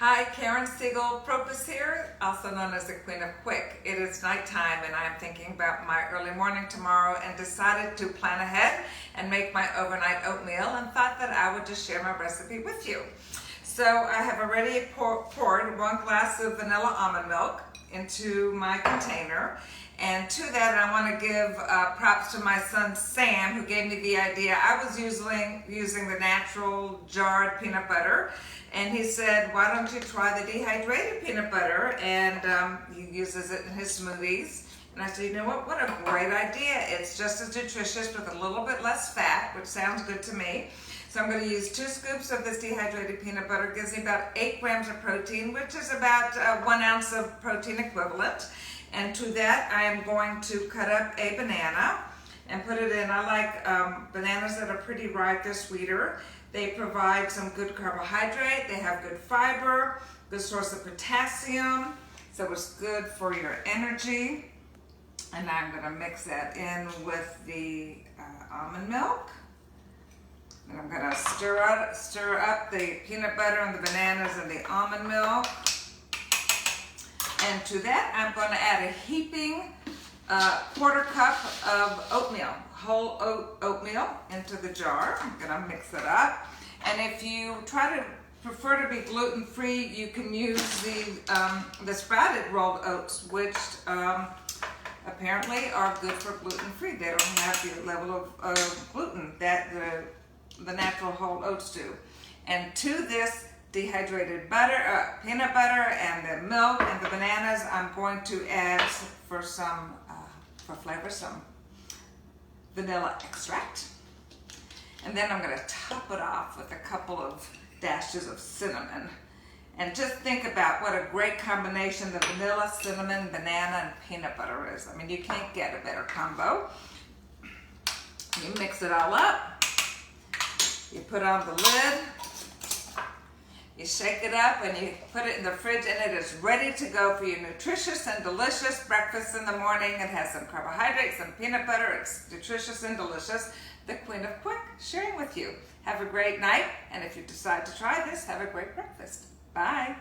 Hi, Karen Siegel Propus here, also known as the Queen of Quick. It is nighttime and I'm thinking about my early morning tomorrow and decided to plan ahead and make my overnight oatmeal and thought that I would just share my recipe with you. So I have already poured 1 glass of vanilla almond milk into my container. And to that, I want to give props to my son Sam, who gave me the idea. I was using the natural jarred peanut butter, and he said, why don't you try the dehydrated peanut butter? And he uses it in his smoothies. And I said, you know what a great idea. It's just as nutritious with a little bit less fat, which sounds good to me. So I'm going to use 2 scoops of this dehydrated peanut butter. It gives me about 8 grams of protein, which is about 1 ounce of protein equivalent. And to that, I am going to cut up a banana and put it in. I like bananas that are pretty ripe. They're sweeter. They provide some good carbohydrate. They have good fiber, good source of potassium. So it's good for your energy. And I'm going to mix that in with the almond milk. And I'm going to stir up the peanut butter and the bananas and the almond milk. And to that, I'm going to add a heaping 1/4 cup of oatmeal, whole oatmeal into the jar. I'm going to mix it up. And if you prefer to be gluten-free, you can use the sprouted rolled oats, which apparently are good for gluten-free. They don't have the level of gluten that the natural whole oats do. And to this dehydrated butter, peanut butter, and the milk and the bananas, I'm going to add for flavor some vanilla extract. And then I'm going to top it off with a couple of dashes of cinnamon. And just think about what a great combination the vanilla, cinnamon, banana, and peanut butter is. I mean, you can't get a better combo. You mix it all up. You put on the lid. You shake it up and you put it in the fridge, and it is ready to go for your nutritious and delicious breakfast in the morning. It has some carbohydrates, some peanut butter. It's nutritious and delicious. The Queen of Quick sharing with you. Have a great night, and if you decide to try this, have a great breakfast. Bye.